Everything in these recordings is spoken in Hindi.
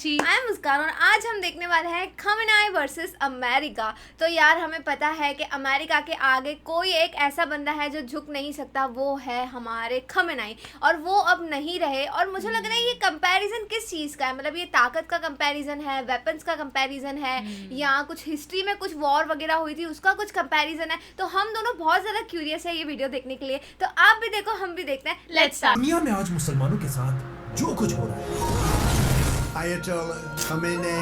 प्राची। आई एम मुस्कान और आज हम देखने वाले हैं खमेनाई वर्सेस अमेरिका। तो यार हमें पता है कि अमेरिका के आगे कोई एक ऐसा बंदा है जो झुक नहीं सकता, वो है हमारे खमेनाई। और वो अब नहीं रहे। और मुझे लग रहा है ये कंपैरिजन किस चीज़ का है, मतलब ये ताकत का कंपैरिजन है, वेपन्स का कंपैरिजन है, या कुछ हिस्ट्री में कुछ वॉर वगैरह हुई थी उसका कुछ कंपैरिजन है। तो हम दोनों बहुत ज़्यादा क्यूरियस है ये वीडियो देखने के लिए। तो आप भी देखो, हम भी देखते हैं। Let's start. दुनिया में आज मुसलमानों के साथ जो कुछ हो रहा है, Ayatollah Khamenei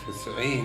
90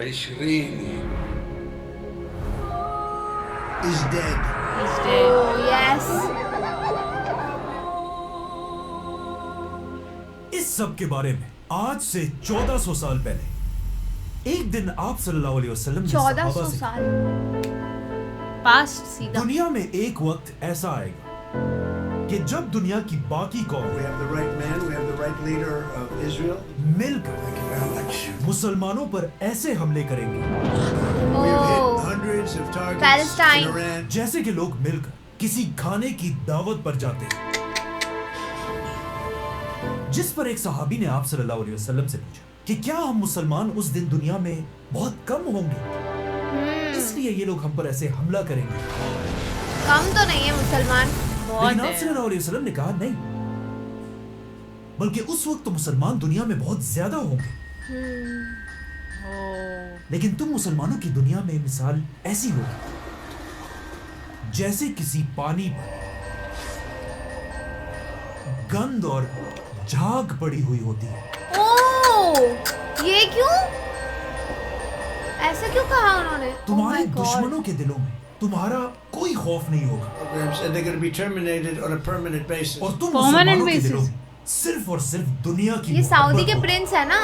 20 is dead. Yes, इस सब के बारे में आज से 1400 साल पहले एक दिन आप सल्लल्लाहु अलैहि वसल्लम ने 1400 सहाबा से साल पास्ट सीधा। दुनिया में एक वक्त ऐसा आएगा कि जब दुनिया की बाकी कौम We have the right man, we have the right leader of Israel. मिलकर Thank you very much. मुसलमानों पर ऐसे हमले करेंगे We have hit hundreds of targets Palestine. in Iran. जैसे कि लोग मिलकर किसी खाने की दावत पर जाते हैं। जिस पर एक सहाबी ने आप सल्लल्लाहु अलैहि वसल्लम से पूछा कि क्या हम मुसलमान उस दिन दुनिया में बहुत कम होंगे, इसलिए ये लोग हम पर ऐसे हमला करेंगे। कम तो नहीं है मुसलमान। लेकिन आप सल्लल्लाहु अलैहि वसल्लम ने कहा नहीं, बल्कि उस वक्त तो मुसलमान दुनिया में बहुत ज्यादा होंगे। लेकिन तुम मुसलमानों की दुनिया में मिसाल ऐसी होगी जैसे किसी पानी पर गंद और झाग पड़ी हुई होती है। ओह, ये क्यों? ऐसा क्यों कहा उन्होंने? तुम्हारे Oh my God. दुश्मनों के दिलों में तुम्हारा कोई खौफ नहीं होगा Programs, and they're going to be terminated on a permanent basis. और तुम Permanent मुसलमानों के basis. दिलों में सिर्फ और सिर्फ दुनिया की ये सऊदी मोहब्बत के होगी। प्रिंस है ना?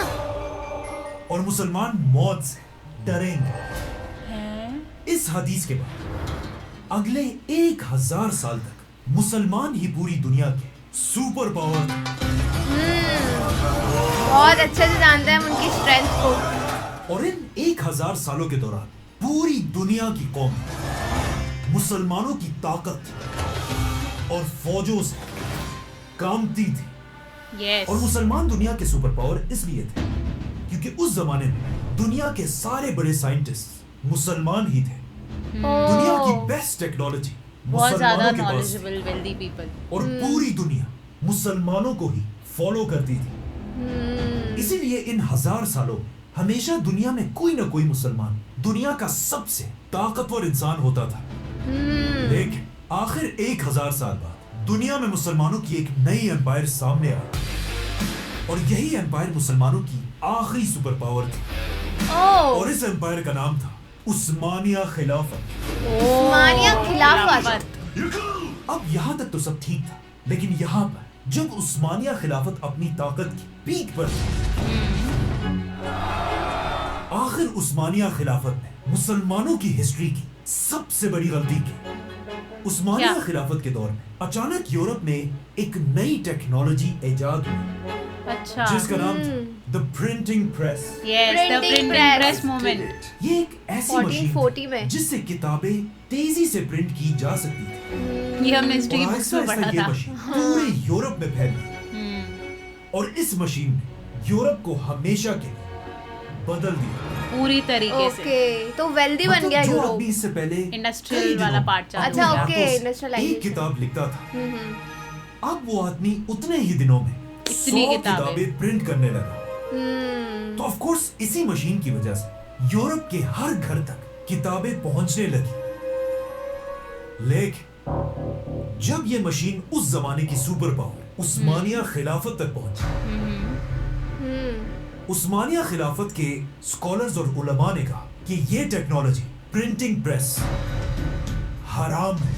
और मुसलमान मौत से डरेंगे। इस हदीस के बाद अगले 1000 साल तक मुसलमान ही पूरी दुनिया के सुपर पावर बहुत अच्छे से जानते हैं हम उनकी स्ट्रेंथ को। और इन 1000 सालों के दौरान पूरी दुनिया की कौम मुसलमानों की ताकत और फौजों से कामती थी। यस। और मुसलमान दुनिया के सुपर पावर इसलिए थे क्योंकि उस जमाने में दुनिया के सारे बड़े साइंटिस्ट मुसलमान ही थे। दुनिया की बेस्ट टेक्नोलॉजी बहुत ज्यादा मुसलमानों के पास थी। Knowledgeable wealthy people. और पूरी दुनिया मुसलमानों को ही फॉलो करती थी। इसीलिए इन 1000 सालों में हमेशा दुनिया में कोई ना कोई मुसलमान दुनिया का सबसे ताकतवर इंसान होता था। लेकिन आखिर 1000 साल बाद दुनिया में मुसलमानों की एक नई एम्पायर सामने आई और यही एम्पायर मुसलमानों की आखिरी सुपर पावर थी। और इस एम्पायर का नाम था उस्मानिया खिलाफत। उस्मानिया खिलाफत। अब यहाँ तक तो सब ठीक था, लेकिन यहाँ पर जब उस्मानिया खिलाफत अपनी ताकत की पीक पर थी, आखिर उस्मानिया खिलाफत ने मुसलमानों की हिस्ट्री की सबसे बड़ी गलती की। उस्मानिया क्या? खिलाफत के दौर में अचानक यूरोप में एक नई टेक्नोलॉजी इजाद हुई अच्छा। जिसका नाम था the printing press. Yes, the Printing printing press. Press movement. ये एक ऐसी 1440 मशीन में। जिससे किताबें तेजी से प्रिंट की जा सकती थी। ये हमने हिस्ट्री और बुक्स में आहिस्ता-आहिस्ता पढ़ा ये था। मशीन पूरे यूरोप में फैल गई और इस मशीन ने यूरोप को हमेशा के लिए बदल दिया। पूरी तरीके से। ओके, तो वेल्दी बन मतलब गया यूरोप यूरोप। भी इससे पहले इंडस्ट्रियल कई दिनों वाला पार्ट चालू अच्छा, अपने ओके, हाथों से इंडस्ट्रियलाइजेशन। एक किताब लिखता था। अब वो आदमी उतने ही दिनों में 100 इतनी किताबें। किताबें प्रिंट करने लगा। तो ऑफ कोर्स इसी मशीन की वजह से यूरोप के हर घर तक किताबें पहुंचने लगी। लेकिन जब ये मशीन उस जमाने की सुपर पावर उस्मानिया खिलाफत तक पहुंची, उस्मानिया खिलाफत के स्कॉलर्स और उलमा ने कहा कि ये टेक्नोलॉजी प्रिंटिंग प्रेस हराम है।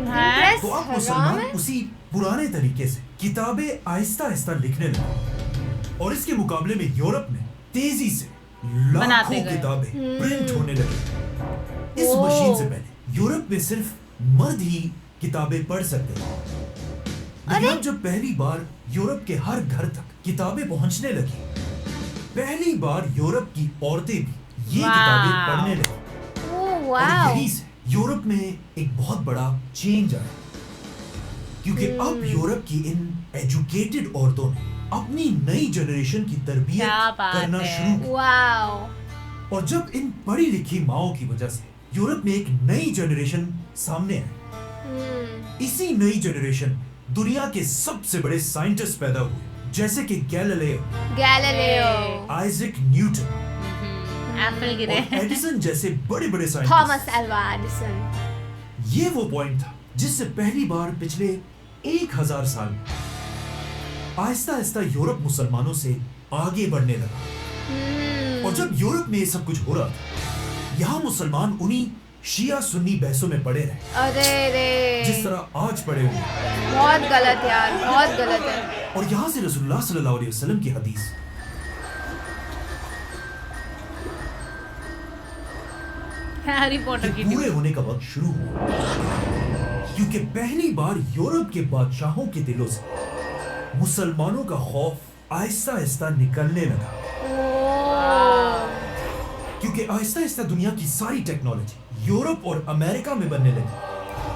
है? तो अब हराम मुसलमान है? उसी पुराने तरीके से किताबें आहिस्ता आहिस्ता लिखने लगे और इसके मुकाबले में यूरोप में तेजी से बनाते लाखों गए। किताबें प्रिंट होने लगी। इस ओह। मशीन से पहले यूरोप में सिर्फ मर्द ही किताबें पढ़ सकते थे। लेकिन अब जब पहली बार यूरोप के हर घर तक किताबें पहुंचने लगी, पहली बार यूरोप की औरतें भी ये किताबें पढ़ने लगी। ओह और वाओ। यहीं से यूरोप में एक बहुत बड़ा चेंज आया। क्योंकि अब यूरोप की इन एजुकेटेड औरतों ने अपनी नई जनरेशन की तरबियत क्या बात करना है। शुरू की। वाओ। और जब इन पढ़ी लिखी माओं की वजह से यूरोप में एक नई जनरेशन सामने आई, इसी नई जनरेशन दुनिया के सबसे बड़े साइंटिस्ट पैदा हुए, जैसे कि गैलीलियो, आइजैक न्यूटन एप्पल गिरे। और एडिसन जैसे बड़े बड़े थॉमस साइंटिस्ट। Alva Edison. ये वो पॉइंट था जिससे पहली बार पिछले 1000 साल में आहिस्ता आहिस्ता यूरोप मुसलमानों से आगे बढ़ने लगा। और जब यूरोप में ये सब कुछ हो रहा था, यहाँ मुसलमान उन्हीं शिया सुन्नी बहसों में पड़े रहे, अरे रे, जिस तरह आज पड़े हुए हैं। बहुत गलत यार, बहुत गलत है। और यहाँ से रसूलुल्लाह सल्लल्लाहु अलैहि वसल्लम की हदीस, हैरी पॉटर की पूरे होने का वक्त शुरू हुआ, क्योंकि पहली बार यूरोप के बादशाहों के दिलों से मुसलमानों का खौफ आहिस्ता आहिस्ता निकलने लगा। क्योंकि आहिस्ता आहिस्ता दुनिया की सारी टेक्नोलॉजी यूरोप और अमेरिका में बनने लगी,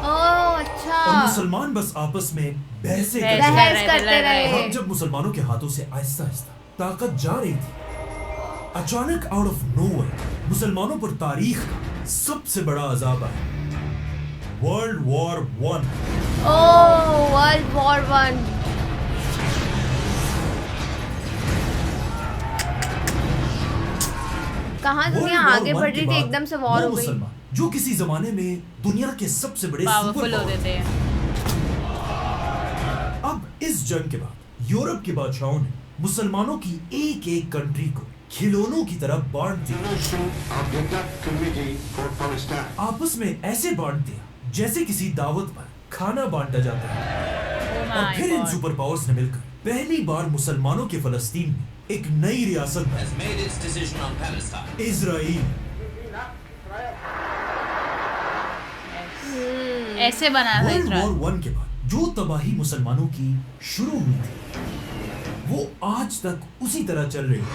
ओह अच्छा। और मुसलमान बस आपस में बहसें बहस करते बहस रहे। करते रहे। और अब जब मुसलमानों के हाथों से आहिस्ता आहिस्ता ताकत जा रही थी, अचानक आउट ऑफ नोवेयर मुसलमानों पर तारीख का सबसे बड़ा अजाब आया, वर्ल्ड वॉर 1। ओह, वर्ल्ड वॉर 1। कहाँ दुनिया वर्ल्ड आगे वॉर बढ़ 1 रही के थी, बाद एकदम से वो वॉर हो गई। मुसलमान जो किसी जमाने में दुनिया के सबसे बड़े पावरफुल सुपर होते थे। अब इस जंग के बाद यूरोप के बादशाहों ने मुसलमानों की एक एक कंट्री को खिलौनों की तरह बांट दिया, आपस में ऐसे बांट दिया जैसे किसी दावत पर खाना बांटा जाता है। Oh और my फिर इन God. सुपर पावर्स ने मिलकर पहली बार मुसलमानों के फलस्तीन में एक नई रियासत has made its decision on Palestine. Israel. ऐसे बना था वर्ल्ड इजराइल। वॉर 1 के बाद जो तबाही मुसलमानों की शुरू हुई थी, वो आज तक उसी तरह चल रही है।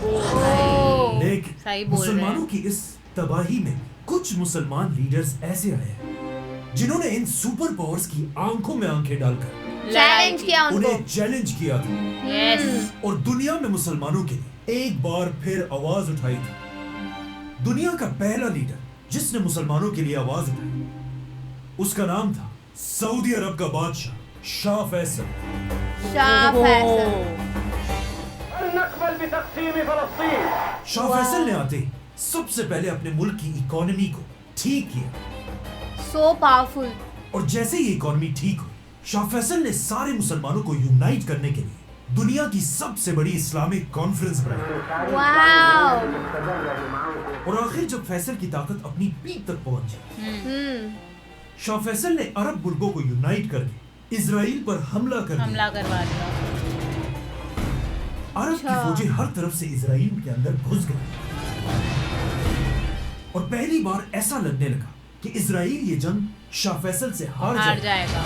ओह, लेकिन सही बोल रहे हैं। मुसलमानों की इस तबाही में कुछ मुसलमान लीडर्स ऐसे आए हैं जिन्होंने इन सुपर पावर्स की आंखों में आंखें डालकर चैलेंज किया उनको। उन्हें चैलेंज किया था, यस। और दुनिया में मुसलमानों के लिए एक बार फिर आवाज उठाई थी। दुनिया का पहला लीडर जिसने मुसलमानों के लिए आवाज उठाई, उसका नाम था सऊदी अरब का बादशाह शाह फैसल। शाह फैसल। शाह फैसल ने आते ही सबसे पहले अपने मुल्क की इकोनॉमी को ठीक किया, सो पावरफुल। और जैसे ही इकोनॉमी ठीक हुई, शाह फैसल ने सारे मुसलमानों को यूनाइट करने के लिए दुनिया की सबसे बड़ी इस्लामिक कॉन्फ्रेंस बनाई। वाओ। और आखिर जब फैसल की ताकत अपनी पीक तक पहुंची, शाह फैसल ने अरब मुल्कों को यूनाइट करके इजराइल पर हमला कर दिया। हमला करवा दिया। अरब की फौजें हर तरफ से इजराइल के अंदर घुस गई, और पहली बार ऐसा लगने लगा कि इजराइल ये जंग शाह फैसल से हार हार जाएगा। जाएगा।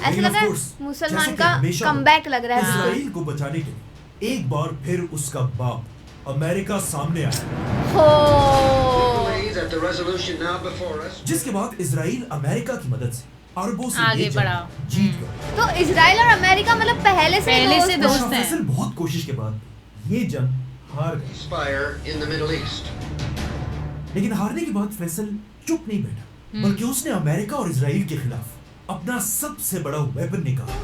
ऐसा लेकिन लग रहा of है course, मुसलमान जैसे कि का हमेशा कमबैक लग रहा है बिल्कुल। इजराइल को बचाने के लिए एक बार फिर उसका बाप अमेरिका सामने आया, हो। That the resolution now before us जिसके बाद इजराइल अमेरिका की मदद से अरबों से आगे ये जंग बढ़ा। जीत गया। तो इजराइल और अमेरिका मतलब पहले से पहले से दोस्त दोस्त शाह हैं। फैसल बहुत कोशिश के बाद ये जंग हार गए, ceasefire in the Middle East. लेकिन हारने के बाद फैसल चुप नहीं बैठा, बल्कि उसने अमेरिका और इजराइल के खिलाफ अपना सबसे बड़ा वेपन निकाला।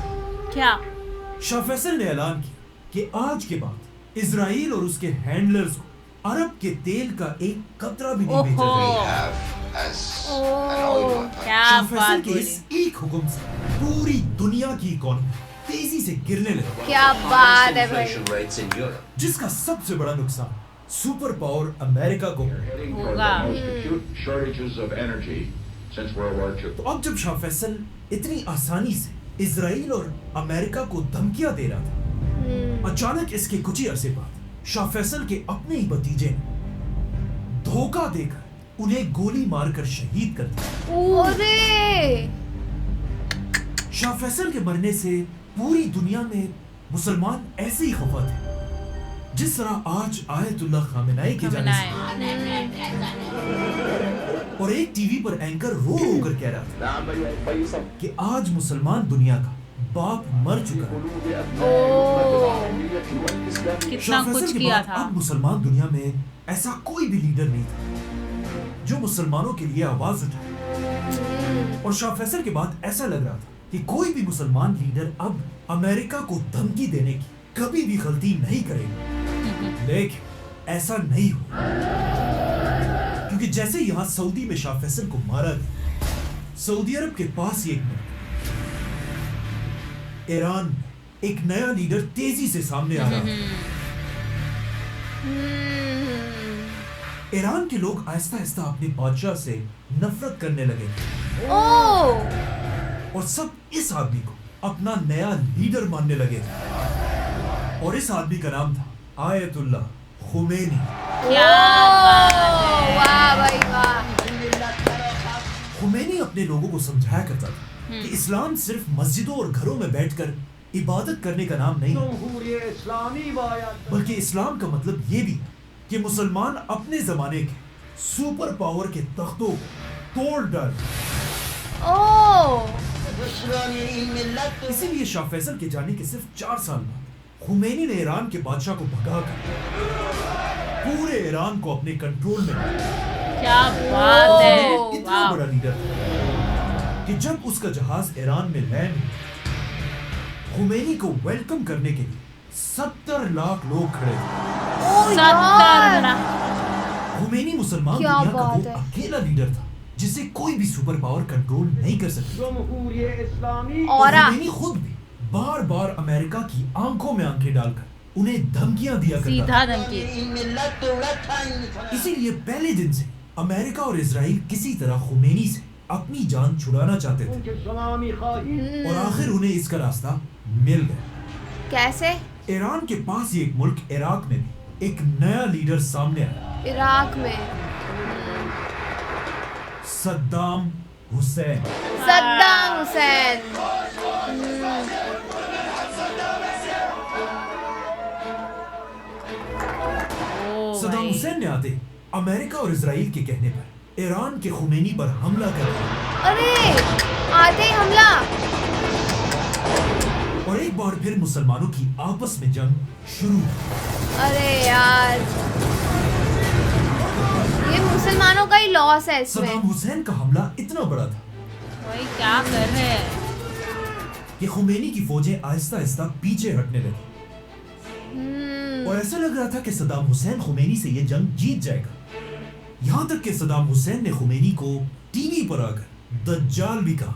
क्या? शाह फैसल ने ऐलान किया कि आज के बाद इजराइल और उसके हैंडलर्स को अरब के तेल का एक कतरा भी नहीं बेचा ओहो। जाएगा। As an oil weapon. क्या शाह बात फैसल के बोली। इस एक हुक्म से पूरी दुनिया की इकोनॉमी तेजी से गिरने लगी, क्या बात है भाई। Inflation rates in Europe. जिसका सबसे बड़ा नुकसान सुपर पावर अमेरिका को हुआ। heading toward होगा। the most acute shortages of energy since World War II. तो अब जब शाह फैसल इतनी आसानी से इजराइल और अमेरिका को धमकियां दे रहा था, अचानक इसके कुछ ही अरसे बाद शाह फैसल के अपने ही भतीजे ने धोखा देकर उन्हें गोली मारकर शहीद कर दिया। अरे शाह फैसल के मरने से पूरी दुनिया में मुसलमान ऐसे ही खफा थे, जिस तरह आज आयतुल्लाह खामेनाई के जाने से खमेनाई। और एक टीवी पर एंकर रो रो कर कह रहा था कि आज मुसलमान दुनिया का बाप मर चुका है। कितना शाह फैसल कुछ के किया बाद था। अब मुसलमान दुनिया में ऐसा कोई भी लीडर नहीं था जो मुसलमानों के लिए आवाज उठाए। और शाह फैसल के बाद ऐसा लग रहा था कि कोई भी मुसलमान लीडर अब अमेरिका को धमकी देने की कभी भी गलती नहीं करेगा। लेकिन ऐसा नहीं हुआ, क्योंकि जैसे यहां सऊदी में शाह फैसल को मारा गया, सऊदी अरब के पास ही एक मुल्क ईरान में एक नया लीडर तेजी से सामने आ रहा है। ईरान के लोग आहिस्ता आहिस्ता अपने बादशाह से नफरत करने लगे और सब इस आदमी को अपना नया लीडर मानने लगे थे। और इस आदमी का नाम था आयतुल्लाह खुमैनी। क्या बात है। वाह भाई वाह। खुमैनी अपने लोगों को समझाया करता था कि इस्लाम सिर्फ मस्जिदों और घरों में बैठकर इबादत करने का नाम नहीं है, बल्कि इस्लाम का मतलब ये भी है कि मुसलमान अपने जमाने के सुपर पावर के तख्तों को तोड़ डाल। इसीलिए शाह फैसल के जाने के सिर्फ 4 साल बाद खुमैनी ने ईरान के बादशाह को भगाकर पूरे ईरान को अपने कंट्रोल में लाया। क्या बात है। इतना वाह। बड़ा लीडर था कि जब उसका जहाज ईरान में लैंड हुआ, खुमैनी को वेलकम करने के लिए 70 लाख लोग खड़े थे। 70 लाख। खुमैनी मुसलमान क्या दुनिया का बात वो है। अकेला लीडर था जिसे कोई भी सुपर पावर कंट्रोल नहीं कर सकती। और खुमैनी खुद भी बार बार अमेरिका की आंखों में आंखें डालकर उन्हें धमकियां दिया करता सीधा था। धमकी। इसीलिए पहले दिन से अमेरिका और इजराइल किसी तरह खुमैनी से अपनी जान छुड़ाना चाहते थे। और आखिर उन्हें इसका रास्ता मिल गया। कैसे? ईरान के पास ही एक मुल्क इराक में भी एक नया लीडर सामने आया, इराक में सद्दाम हुसैन। सद्दाम हुसैन। ओ सद्दाम भाई। हुसैन ने आते अमेरिका और इजराइल के कहने पर ईरान के खुमैनी पर हमला कर दिया अरे आते ही हमला। और एक बार फिर मुसलमानों की आपस में जंग शुरू हुई। अरे यार ये मुसलमानों का ही लॉस है सद्दाम इसमें। हुसैन का हमला इतना बड़ा था भाई क्या कर रहे हैं। कि खुमैनी की फौजें आहिस्ता आहिस्ता पीछे हटने लगी। और ऐसा लग रहा था कि सद्दाम हुसैन खुमैनी से ये जंग जीत जाएगा। यहाँ तक कि सद्दाम हुसैन ने खुमैनी को टीवी पर आकर दज्जाल भी कहा।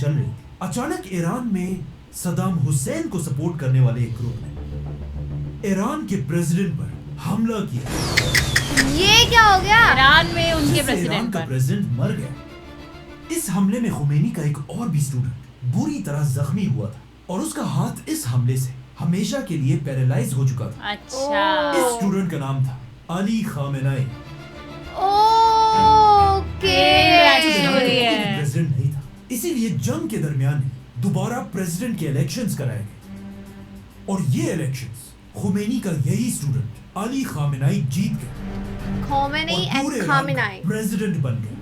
चल रही थी, अचानक ईरान में सद्दाम हुसैन को सपोर्ट करने वाले एक ग्रुप ने ईरान के प्रेसिडेंट पर हमला किया। ये क्या हो गया? ईरान में उनके जिससे ईरान प्रेसिडेंट का पर। प्रेसिडेंट मर गया। इस हमले में खुमैनी का एक और भी स्टूडेंट बुरी तरह जख्मी हुआ था और उसका हाथ इस हमले से हमेशा के लिए पैरालाइज हो चुका था। अच्छा। इस स्टूडेंट का नाम था अली खामेनाई। ओके। स्टोरी है। प्रेसिडेंट नहीं था, इसीलिए जंग के दरमियान दोबारा प्रेसिडेंट के इलेक्शंस कराए गए और ये इलेक्शंस खुमैनी का यही स्टूडेंट अली खामेनाई जीत गए खोमेनी और पूरे एंड ईरान खामेनाई। का प्रेसिडेंट बन गए।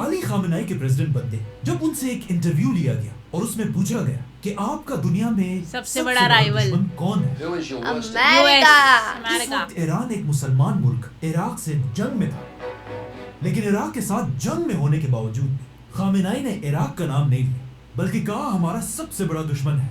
अली खामेनाई के प्रेसिडेंट बनते जब उनसे एक इंटरव्यू लिया गया और उसमें पूछा गया कि आपका दुनिया में सबसे बड़ा राइवल दुश्मन कौन है। Who is your worst America. इस अमेरिका। वक्त ईरान एक मुसलमान मुल्क इराक से जंग में था, लेकिन इराक के साथ जंग में होने के बावजूद भी खामेनाई ने इराक का नाम नहीं लिया, बल्कि कहा हमारा सबसे बड़ा दुश्मन है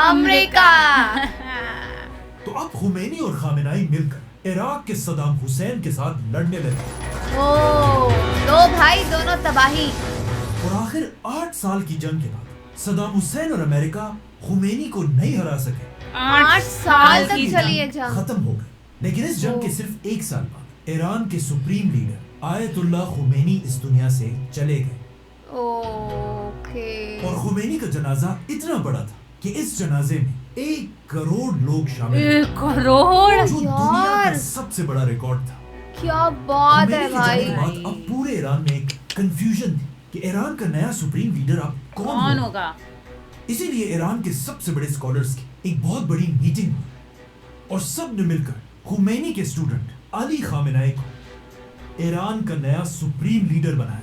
अमेरिका। तो अब खुमैनी और खामेनाई मिलकर इराक के सद्दाम हुसैन के साथ लड़ने लगे ओ दो भाई दोनों तबाही। और आखिर 8 साल की जंग के बाद सद्दाम हुसैन और अमेरिका खुमैनी को नहीं हरा सके। 8 साल तक ये चली है जंग जंग। खत्म हो गई, लेकिन इस जंग के सिर्फ 1 साल बाद ईरान के सुप्रीम लीडर आयतुल्लाह खुमैनी इस दुनिया से चले गए। ओके। और खुमैनी का जनाजा इतना बड़ा था कि इस जनाजे में 1 करोड़ लोग शामिल थे, 1 करोड़। जो दुनिया का यार। सबसे बड़ा रिकॉर्ड था। क्या बात है खुमैनी के जाने भाई। के बाद अब पूरे ईरान में एक कंफ्यूजन थी कि ईरान का नया सुप्रीम लीडर अब कौन कौन होगा। होगा। इसीलिए ईरान के सबसे बड़े स्कॉलर्स की एक बहुत बड़ी मीटिंग हुई और सब ने मिलकर खुमैनी के स्टूडेंट अली खामेनाई को ईरान का नया सुप्रीम लीडर बनाया।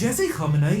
जैसे ही खामेनाई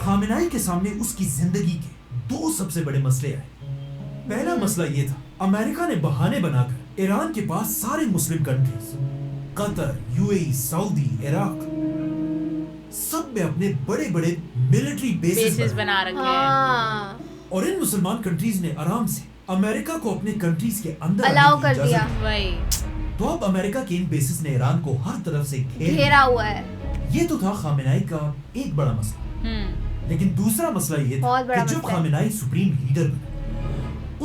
खामेनाई के सामने उसकी जिंदगी के दो सबसे बड़े मसले आए। पहला मसला ये था, अमेरिका ने बहाने बनाकर ईरान के पास सारे Muslim countries Qatar, UAE, Saudi, Iraq सब में अपने बड़े बड़े मिलिट्री बेसिस बेसिस बना रखे हैं। हाँ और इन मुसलमान कंट्रीज ने आराम से अमेरिका को अपने कंट्रीज के अंदर आने अलाउ की कर इजाजत दिया। दी। वही तो अब अमेरिका के इन बेसिस ने ईरान को हर तरफ से घेरा हुआ है। ये तो था खामेनाई का एक बड़ा मसला। लेकिन दूसरा मसला ये था बहुत बड़ा कि जब मसला है। खामेनाई सुप्रीम लीडर बने,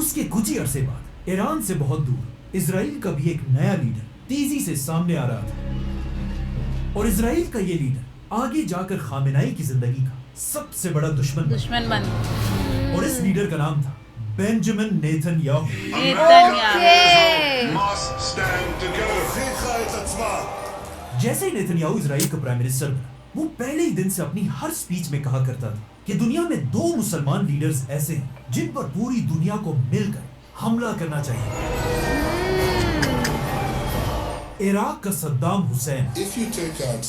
उसके कुछ ही अरसे बाद ईरान से बहुत दूर इजराइल का भी एक नया लीडर तेजी से सामने आ रहा था। और इजराइल का ये लीडर आगे जाकर खामेनाई की जिंदगी का सबसे बड़ा दुश्मन बना। दुश्मन बन और इस लीडर का नाम था Benjamin Netanyahu. Okay must stand together. जैसे ही नेतन्याहू इजराइल का प्राइम मिनिस्टर बना, वो पहले ही दिन से अपनी हर स्पीच में कहा करता था कि दुनिया में दो मुसलमान लीडर्स ऐसे हैं जिन पर पूरी दुनिया को मिलकर हमला करना चाहिए। इराक का Saddam Hussain If you take out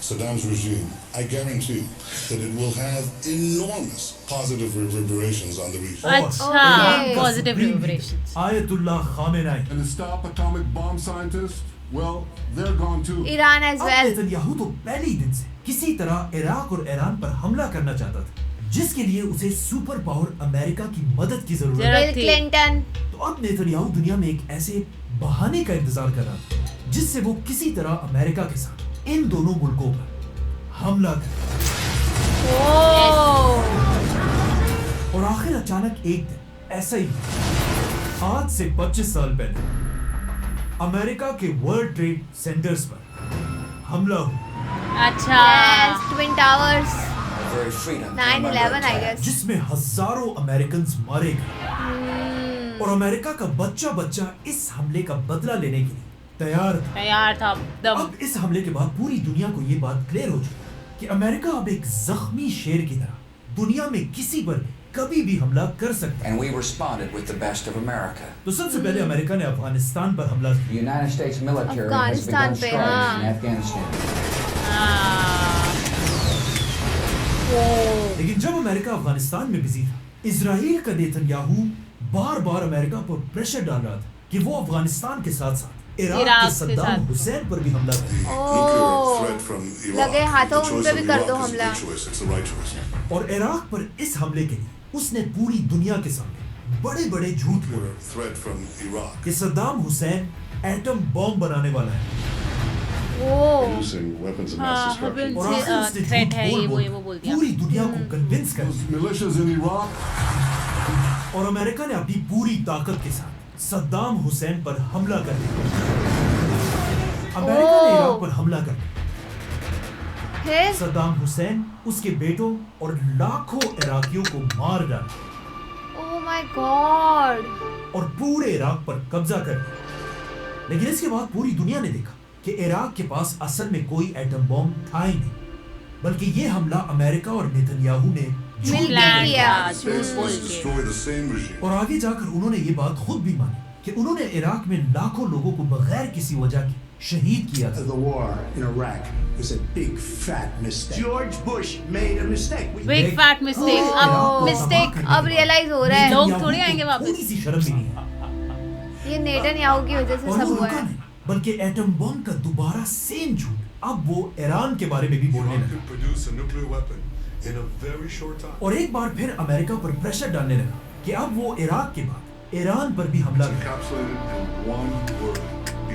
Saddam's regime, I guarantee that it will have enormous positive reverberations on the region. और अच्छा, ईरान का positive supreme leader reverberations. Ayatollah Khamenei. And the stop atomic bomb scientists, well, they're gone too. Iran as अब वेल। नेतन्याहू तो पहले ही दिन से किसी तरह इराक और ईरान पर हमला करना चाहता था, जिसके लिए उसे सुपर पावर अमेरिका की मदद की जरूरत जरूरत है। बिल थी। क्लिंटन। तो अब नेतन्याहू दुनिया में एक ऐसे बहाने का इंतजार कर रहा था जिससे वो किसी तरह अमेरिका के साथ इन दोनों मुल्कों पर हमला करे। और आखिर अचानक एक दिन ऐसा ही हुआ। आज से 25 साल पहले अमेरिका के वर्ल्ड ट्रेड सेंटर्स पर हमला हुआ, अच्छा twin towers. The very freedom. 9/11 I guess. जिसमें हजारों अमेरिकन मारे गए और अमेरिका का बच्चा बच्चा इस हमले का बदला लेने के लिए तैयार था। तैयार था एकदम। अब इस हमले के बाद पूरी दुनिया को ये बात क्लियर हो चुकी कि अमेरिका अब एक जख्मी शेर की तरह दुनिया में किसी पर कभी भी हमला कर सकता है। And we responded with the best of America. तो सबसे पहले अमेरिका ने अफगानिस्तान पर हमला The किया। United States military has Afghanistan begun पे, strikes हाँ। in Afghanistan. लेकिन जब अमेरिका अफगानिस्तान में बिजी था, इजराइल का नेतन्याहू बार बार अमेरिका पर प्रेशर डाल रहा था कि वो अफगानिस्तान के साथ साथ इराक इराक के के सद्दाम साथ। हुसैन पर भी हमला करे। ओह, Nuclear threat from Iraq. लगे हाथों The उन choice पे of भी कर Iraq दो is a हमला। good choice. It's the right choice. और इराक पर इस हमले के लिए उसने पूरी दुनिया के सामने बड़े बड़े झूठ बोले Nuclear threat from Iraq. कि सद्दाम हुसैन एटम बॉम्ब बनाने वाला है। ओह, Using weapons of हाँ, mass destruction. और आखिर उसने थ्रेट झूठ है ये बोल वो बोल बोल दिया। पूरी दुनिया को कन्विंस कर Those militias in Iraq, और अमेरिका ने अपनी पूरी ताकत के साथ सद्दाम हुसैन पर हमला कर दिया। अमेरिका ने इराक पर हमला कर दिया। फिर सद्दाम हुसैन, उसके बेटों और लाखों इराकियों को मार डाला ओह माय गॉड। और पूरे इराक पर कब्जा कर लिया। लेकिन इसके बाद पूरी दुनिया ने देखा कि इराक के पास असल में कोई एटम बॉम्ब था ही नहीं, बल्कि ये हमला अमेरिका और नेतन्याहू ने झूठ मिलके प्लान किया। था, झूठ बोल Let's के। destroy the same regime. और आगे जाकर उन्होंने ये बात खुद भी मानी कि उन्होंने इराक में लाखों लोगों को बगैर किसी वजह के शहीद किया था। The war in Iraq was a big fat mistake. George Bush made a mistake. Big fat mistake. Iraq अब को मिस्टेक तबाह करने अब के बाद रियलाइज हो रहा है। लोग नेतन्याहू थोड़ी को आएंगे वापस। थोड़ी सी शर्म भी नहीं है। ये नेतन्याहू की वजह से और सब वो हुआ रुका है। नहीं, बल्कि एटम बॉम्ब का दोबारा सेम झूठ अब वो ईरान के बारे में भी बोलने Iran लगा। could produce a nuclear weapon in a very short time. और एक बार फिर अमेरिका पर प्रेशर डालने लगा कि अब वो इराक के बाद ईरान पर भी हमला करे। Encapsulated in one word,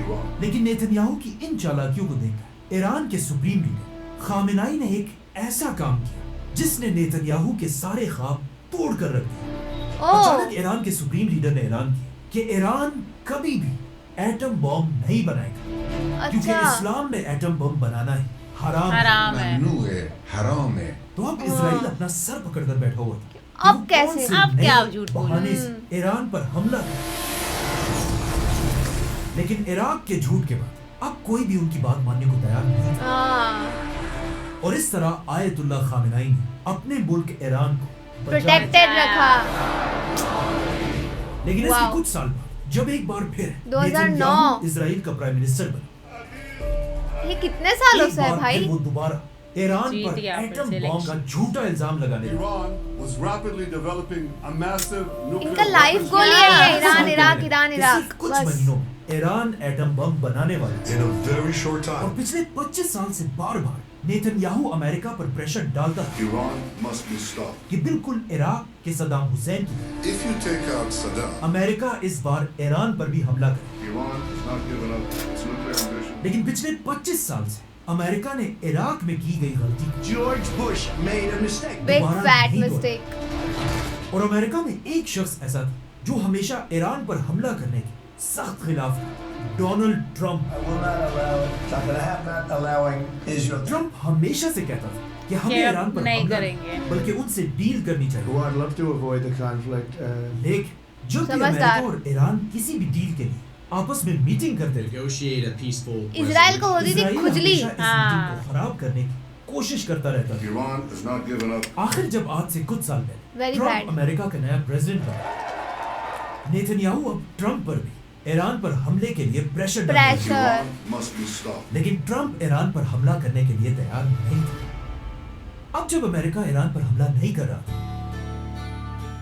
Iran. लेकिन नेतन्याहू की इन चालाकियों को देखकर ईरान के सुप्रीम लीडर खामेनाई ने एक ऐसा काम किया जिसने नेतन्याहू के सारे ख्वाब तोड़ कर रख दिए। ओह, अचानक ईरान के सुप्रीम लीडर ने ऐलान किया कि ईरान कभी भी एटम बॉम्ब नहीं बनाएगा, क्योंकि अच्छा। इस्लाम में एटम बम बनाना है हराम है। हराम है। ममनू है, हराम है। तो अब इजराइल अपना सर पकड़कर बैठा हुआ था कि अब वो कैसे? कौन से अब नए क्या झूठ बोले? बहाने से ईरान पर हमला करे। लेकिन इराक के झूठ के बाद अब कोई भी उनकी बात मानने को तैयार नहीं था। और इस तरह आयतुल्लाह खामेनी ने अपने मुल्क ईरान को प्रोटेक्टेड रखा। लेकिन इसके कुछ साल बाद जब एक बार फिर 2009 इजराइल का प्राइम मिनिस्टर बना, ये कितने सालों से है भाई? वो दोबारा ईरान जीत पर गया फिर एटम से बॉम्ब का झूठा इल्जाम लगाने लगा। Iran was rapidly developing a massive nuclear इनका लाइफ weapons गोल ये है, ईरान इराक ईरान कि इराक सिर्फ कुछ बस। महीनों में ईरान एटम बम बनाने वाला है। In a very short और time, पिछले 25 साल से बार-बार नेतन्याहू अमेरिका पर प्रेशर डालता है Iran must be stopped. कि बिल्कुल इराक के सद्दाम हुसैन की If you take out Saddam, America इस बार ईरान पर भी हमला करे। Iran has not given up its nuclear ambition. लेकिन पिछले 25 साल से अमेरिका ने इराक में की गई गलती George Bush made a mistake. Big दोबारा फैट नहीं मिस्टेक। और अमेरिका में एक शख्स ऐसा था जो हमेशा ईरान पर हमला करने के सख्त खिलाफ था, Donald Trump. I will not allow it. It's not going to happen. Not allowing Israel. Trump हमेशा से कहता था कि हमें कि अब ईरान पर नहीं हमला करेंगे। बल्कि उनसे डील करनी चाहिए। Well, I'd love to avoid the conflict. लेकिन जब भी समझदार। अमेरिका और ईरान किसी भी डील के लिए आपस में मीटिंग करते थे, इजराइल को होती थी इजराइल खुजली। हमेशा इस मीटिंग को खराब करने की कोशिश करता रहता था। Iran has not given up. आखिर जब आज से कुछ साल Very पहले bad. ट्रंप अमेरिका का नया प्रेसिडेंट बना, नेतन्याहू अब ट्रंप पर भी ईरान पर हमले के लिए प्रेशर डाल रहे थे। Pressure. Iran must be stopped. लेकिन ट्रंप ईरान पर हमला करने के लिए तैयार नहीं था। अब जब अमेरिका ईरान पर हमला नहीं कर रहा था,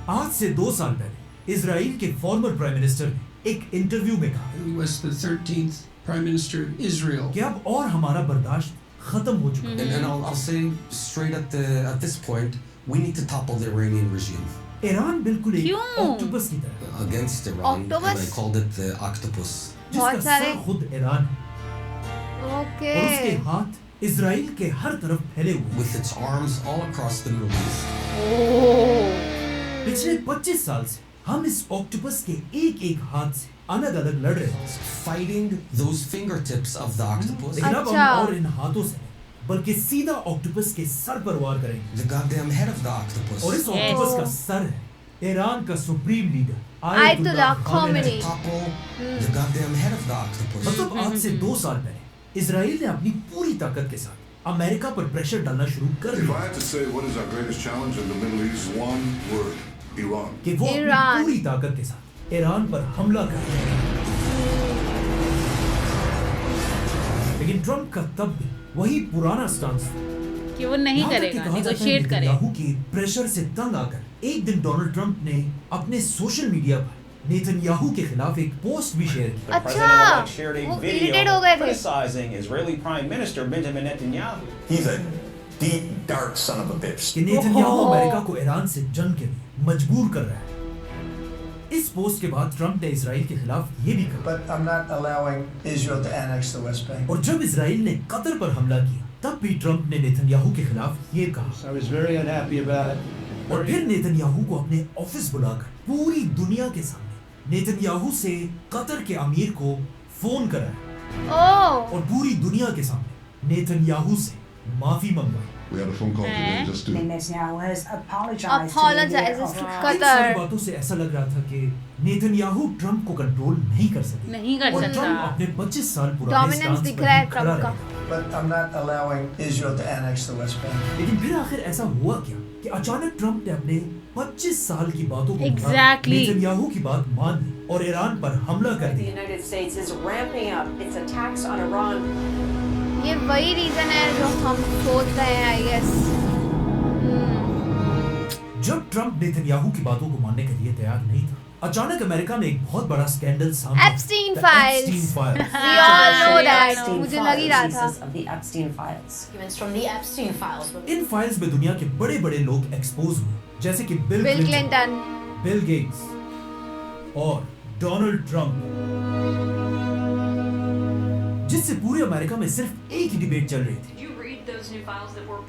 आज से 2 साल पहले इजराइल के फॉर्मर प्राइम मिनिस्टर ने एक इंटरव्यू में कहा He was the 13th Prime Minister of Israel. कि अब और हमारा बर्दाश्त खत्म हो चुका है। And I'll say straight at this point, we need to topple the Iranian regime. Iran बिल्कुल एक क्यों? ऑक्टोपस की तरह है, Against Iran, and Octopus? I called it the octopus. जिसका बहुत सारे- सर खुद ईरान है ओके। और उसके हाथ इजराइल के हर तरफ फैले हुए हैं। With its arms all across the Middle East. पिछले 25 साल से हम इस ऑक्टोपस के एक-एक हाथ से अलग-अलग लड़ रहे हैं। Fighting those fingertips of the octopus. लेकिन अब अच्छा। हम और इन हाथों से नहीं, बल्कि सीधा ऑक्टोपस के सर पर वार करेंगे। The goddamn head of the octopus. और इस ऑक्टोपस का सर है ईरान का supreme leader Ayatollah Khamenei. Topple the goddamn head of the octopus. मतलब आज से 2 साल पहले इजराइल ने अपनी पूरी ताकत के साथ अमेरिका पर प्रेशर डालना शुरू कर If I दिया had to say what is our greatest challenge in the Middle East, one word: Iran. कि वो अपनी ईरान। पूरी ताकत के साथ ईरान पर हमला कर। लेकिन ट्रंप का तब भी वही पुराना स्टांस था। कि वो नहीं यहाँ तक कि करेगा, कहा जाता है नेगोशिएट करेगा। नेतन्याहू के प्रेशर से तंग आकर एक दिन डोनाल्ड ट्रंप ने अपने सोशल मीडिया पर नेतन्याहू के खिलाफ एक पोस्ट भी शेयर की। अच्छा, वो इरिटेट हो गए थे। criticizing Israeli Prime Minister Benjamin Netanyahu. He's a deep, dark son of a bitch. कि नेतन्याहू अमेरिका को ईरान से जंग के लिए मजबूर कर रहा है। इस पोस्ट के बाद ट्रंप ने इजराइल के खिलाफ ये भी कहा। But I'm not allowing Israel to annex the West Bank. और जब इजराइल ने कतर पर हमला किया, तब भी ट्रंप ने नेतन्याहू के खिलाफ ये कहा। I was very unhappy about it. और फिर नेतन्याहू को अपने ऑफिस बुलाकर पूरी दुनिया के सामने नेतन्याहू से कतर के अमीर को फोन कराया ओह। और पूरी दुनिया के सामने नेतन्याहू से माफी मंगवाई। We had a phone call today just to. Netanyahu has apologized. Apologizes to in Qatar. सारी बातों से ऐसा लग रहा था कि नेतन्याहू ट्रंप को कंट्रोल नहीं कर सके नहीं कर और सकता। ट्रंप अपने 25 साल पुराने Dominance स्टांस दिख पर रहा है ही खड़ा ट्रंप का। रहेगा। But I'm not allowing Israel to annex the West Bank. लेकिन फिर आखिर ऐसा हुआ क्या कि अचानक ट्रंप ने अपने 25 साल की बातों को Exactly. नेतन्याहू की बात मान ली और ईरान पर हमला कर The दिया। United States is ramping up its attacks on Iran. ये वही रीजन है जो हम सोच रहे हैं आई गेस। जब ट्रंप नेतन्याहू की बातों को मानने के लिए तैयार नहीं था, अचानक अमेरिका में एक बहुत बड़ा स्कैंडल सामने आया। Epstein The files. Epstein files। We all know that. Epstein मुझे लग ही रहा था। files, of the Epstein files. Documents from the Epstein files. In files में दुनिया के बड़े-बड़े लोग एक्सपोज हुए, जैसे कि bill bill Clinton, Clinton. Bill Gates और डोनाल्ड ट्रंप, जिससे पूरे अमेरिका में सिर्फ एक ही डिबेट चल रही थी,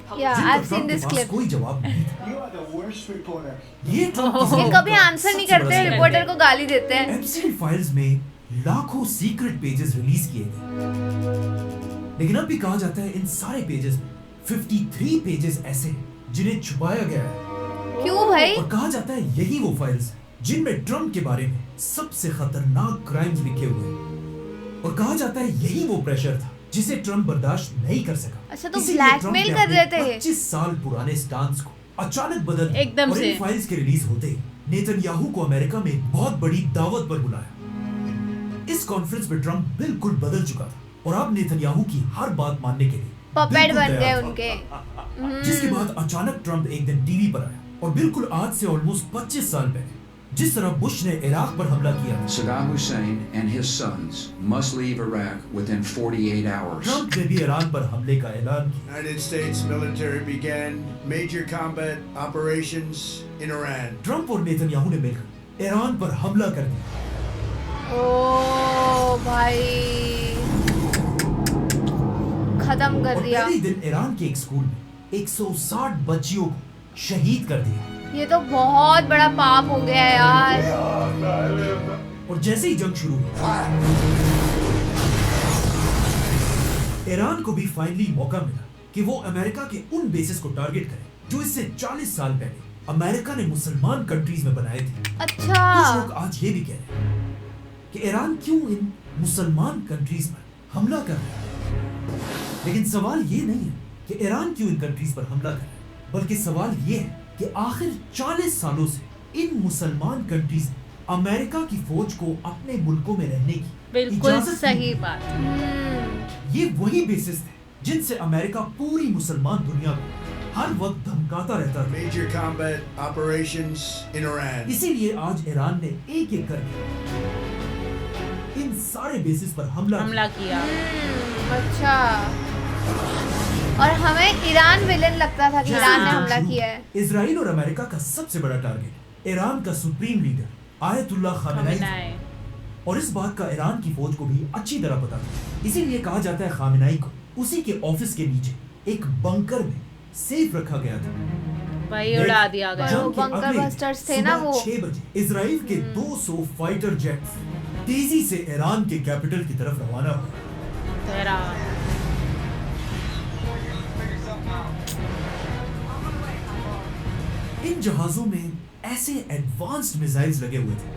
Yeah, जिनका I've seen ट्रंप के this पास clip. कोई जवाब नहीं था। You are the worst reporter. ये ट्रंप की ये जिंदगी कभी का आंसर नहीं सबसे करते, बड़ा रिपोर्टर को गाली देते हैं। एप्स्टीन फाइल्स में लाखों सीक्रेट पेजेस रिलीज किए गए, लेकिन अब भी कहा जाता है इन सारे पेजेस में 53 पेजेस ऐसे हैं जिन्हें छुपाया गया है। क्यों भाई? और कहा जाता है यही वो फाइल्स हैं जिनमें ट्रंप के बारे में सबसे खतरनाक क्राइम्स लिखे हुए हैं। और कहा जाता है यही वो प्रेशर था जिसे ट्रम्प बर्दाश्त नहीं कर सका। अच्छा, तो इसीलिए ब्लैकमेल ट्रम्प ने कर रहे अपने थे। 25 साल पुराने स्टांस को अचानक बदल दिया एकदम और से। इन फाइल्स के रिलीज होते ही नेतन्याहू को अमेरिका में एक बहुत बड़ी दावत पर बुलाया। इस कॉन्फ्रेंस में ट्रम्प बिल्कुल बदल चुका था और अब नेतन्याहू की हर बात मानने के लिए पपेट बिल्कुल बन गए तैयार था। उनके। जिसके बाद अचानक ट्रम्प एक दिन टीवी पर आया और बिल्कुल आज से ऑलमोस्ट 25 साल पहले जिस तरह बुश ने इराक पर हमला किया था, Saddam Hussein and his sons must leave Iraq within 48 hours. Trump ने भी ईरान पर हमले का ऐलान किया। United States military began major combat operations in Iran. Trump और नेतन्याहू ने मिलकर ईरान पर हमला कर दिया। ओ भाई, खत्म कर और दिया। पहले दिन ईरान के एक स्कूल में 160 बच्चियों को शहीद कर दिया। ये तो बहुत बड़ा पाप हो गया है यार। और जैसे ही जंग शुरू हुई, ईरान को भी फाइनली मौका मिला कि वो अमेरिका के उन बेसिस को टारगेट करे जो इससे 40 साल पहले अमेरिका ने मुसलमान कंट्रीज में बनाए थे। अच्छा, कुछ लोग आज ये भी कह रहे हैं कि ईरान क्यों इन मुसलमान कंट्रीज पर हमला कर रहा है। लेकिन सवाल ये नहीं है कि ईरान क्यों इन कंट्रीज पर हमला कर रहा है, बल्कि सवाल ये है कि आखिर 40 सालों से इन मुसलमान कंट्रीज ने अमेरिका की फौज को अपने मुल्कों में रहने की बिल्कुल इजाजत सही दी। बात। ये वही बेसिस थे जिनसे अमेरिका पूरी मुसलमान दुनिया को हर वक्त धमकाता रहता था। Major combat operations in Iran. इसीलिए आज ईरान ने एक एक करके इन सारे बेसिस पर हमला किया। अच्छा, और हमें ईरान विलन लगता था कि ईरान ने हमला किया है। इजराइल और अमेरिका का सबसे बड़ा टारगेट ईरान का सुप्रीम लीडर आयतुल्लाह खामेनेई और इस बात का ईरान की फौज को भी अच्छी तरह पता था। इसीलिए कहा जाता है खामेनेई को उसी के ऑफिस के नीचे एक बंकर में सेफ रखा गया था। भाई उड़ा दिया गया। वो बंकर बस्टर्स थे ना वो। 6 बजे इजराइल के 200 फाइटर जेट्स तेजी से ईरान के कैपिटल की तरफ रवाना हुए। इन जहाजों में ऐसे एडवांस्ड मिसाइल्स लगे हुए थे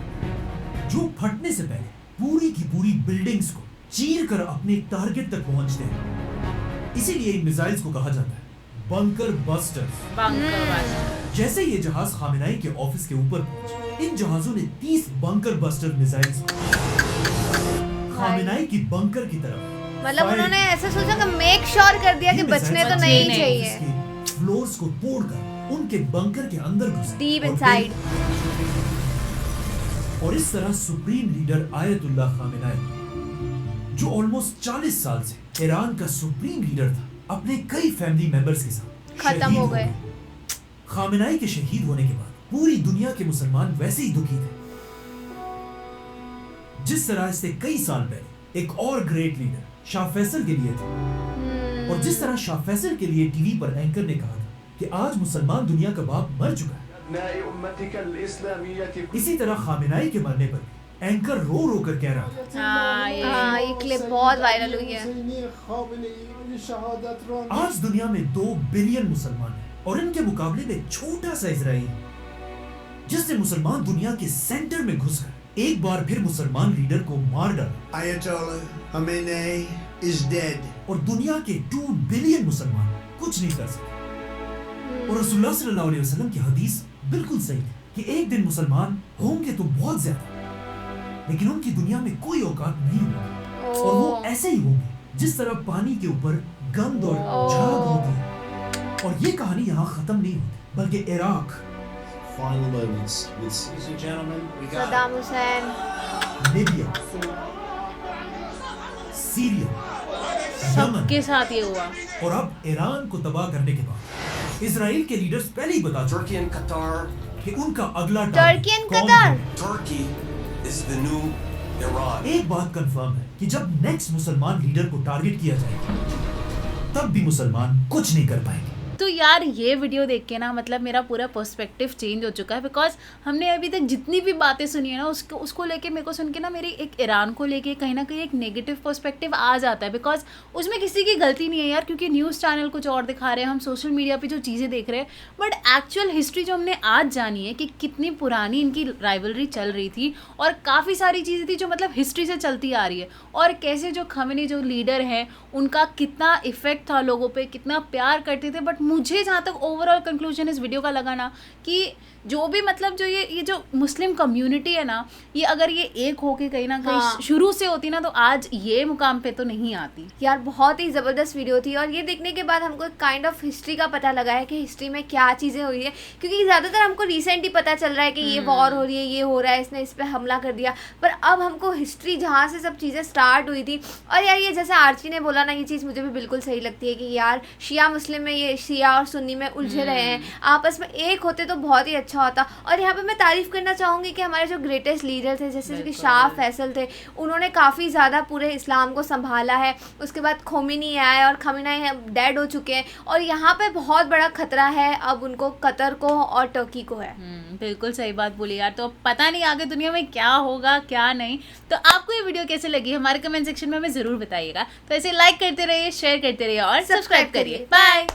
जो फटने से पहले पूरी की पूरी बिल्डिंग्स को चीर कर अपने टारगेट तक पहुंचते हैं। इसीलिए इन मिसाइल्स को कहा जाता है बंकर बस्टर्स। जैसे ये जहाज खामेनेई के ऑफिस के ऊपर पहुंचे, इन जहाजों ने 30 बंकर बस्टर मिसाइल्स खामेनेई की बंकर की तरफ, मतलब उन्होंने ऐसा सोचा कि मेक श्योर कर दिया कि बचने तो नहीं चाहिए। फ्लोर्स को तोड़कर उनके बंकर के अंदर घुसे डीप इनसाइड। और इस तरह सुप्रीम लीडर आयतुल्लाह खामेनेई जो ऑलमोस्ट 40 साल से ईरान का सुप्रीम लीडर था, अपने कई फैमिली मेंबर्स के साथ खत्म हो गए। खामेनेई के शहीद होने के बाद पूरी दुनिया के मुसलमान वैसे ही दुखी थे जिस तरह इससे कई साल पहले एक और ग्रेट लीडर शाह फैसल के लिए थे। और जिस तरह शाह फैसल के लिए टीवी पर एंकर ने कहा था कि आज मुसलमान दुनिया का बाप मर चुका है, इसी तरह खामेनेई के मरने पर एंकर रो रो कर कह रहा था। ये क्लिप बहुत वायरल हुई है। आज दुनिया में 2 बिलियन मुसलमान हैं और इनके मुकाबले में छोटा सा इजराइल जिसने मुसलमान दुनिया के सेंटर में घुसकर एक बार फिर मुसलमान लीडर को मार डाला। Ayatollah Khamenei is dead. और दुनिया के 2 बिलियन मुसलमान कुछ नहीं कर सके। और रसूलुल्लाह सल्लल्लाहु अलैहि वसल्लम की हदीस बिल्कुल सही है कि एक दिन मुसलमान होंगे तो बहुत ज्यादा, लेकिन उनकी दुनिया में कोई औकात नहीं होगी और वो ऐसे ही होंगे जिस तरह पानी के ऊपर गंद और झाग होती है। और ये कहानी यहाँ खत्म नहीं होती बल्कि Iraq, Saddam Hussain, Libya, Syria, सबके साथ ये हुआ। और अब ईरान को तबाह करने के बाद इजराइल के लीडर्स पहले ही बता चुके कि उनका अगला टर्की एंड कतर। एक बात कंफर्म है कि जब नेक्स्ट मुसलमान लीडर को टारगेट किया जाएगा तब भी मुसलमान कुछ नहीं कर पाएंगे। तो यार ये वीडियो देख के ना मतलब मेरा पूरा पर्सपेक्टिव चेंज हो चुका है, बिकॉज हमने अभी तक जितनी भी बातें सुनी है ना उसको लेके मेरे को सुन के ना मेरी एक ईरान को लेके कहीं ना कहीं एक नेगेटिव पर्सपेक्टिव आ जाता है, बिकॉज उसमें किसी की गलती नहीं है यार, क्योंकि न्यूज़ चैनल कुछ और दिखा रहे हैं, हम सोशल मीडिया पे जो चीज़ें देख रहे हैं, बट एक्चुअल हिस्ट्री जो हमने आज जानी है कि कितनी पुरानी इनकी राइवलरी चल रही थी और काफ़ी सारी चीज़ें थी जो मतलब हिस्ट्री से चलती आ रही है, और कैसे जो खमेनी जो लीडर हैं उनका कितना इफेक्ट था लोगों पे, कितना प्यार करते थे। बट मुझे जहाँ तक ओवरऑल कंक्लूजन इस वीडियो का लगा ना कि जो भी मतलब जो ये जो मुस्लिम कम्युनिटी है ना, ये अगर ये एक होके कहीं ना कहीं शुरू से होती ना तो आज ये मुकाम पे तो नहीं आती। यार बहुत ही ज़बरदस्त वीडियो थी, और ये देखने के बाद हमको काइंड ऑफ हिस्ट्री का पता लगा है कि हिस्ट्री में क्या चीज़ें हुई है, क्योंकि ज़्यादातर हमको रिसेंट ही पता चल रहा है कि ये वॉर हो रही है, ये हो रहा है, इसने इस पर हमला कर दिया, पर अब हमको हिस्ट्री जहाँ से सब चीज़ें स्टार्ट हुई थी। और यार ये जैसे आर्ची ने बोला ना, ये चीज़ मुझे भी बिल्कुल सही लगती है कि यार शिया मुस्लिम में, ये शिया और सुन्नी में उलझे रहे हैं, आपस में एक होते तो बहुत ही अच्छा होता। और यहाँ पे मैं तारीफ़ करना चाहूँगी कि हमारे जो ग्रेटेस्ट लीडर थे जैसे कि शाह फैसल थे, उन्होंने काफ़ी ज़्यादा पूरे इस्लाम को संभाला है। उसके बाद खोमेनी आए और खमेनी डेड हो चुके हैं, और यहाँ पे बहुत बड़ा खतरा है अब उनको कतर को और टर्की को है। बिल्कुल सही बात बोली यार। तो पता नहीं आगे दुनिया में क्या होगा क्या नहीं। तो आपको ये वीडियो कैसे लगी हमारे कमेंट सेक्शन में हमें ज़रूर बताइएगा। तो ऐसे लाइक करते रहिए, शेयर करते रहिए और सब्सक्राइब करिए। बाय।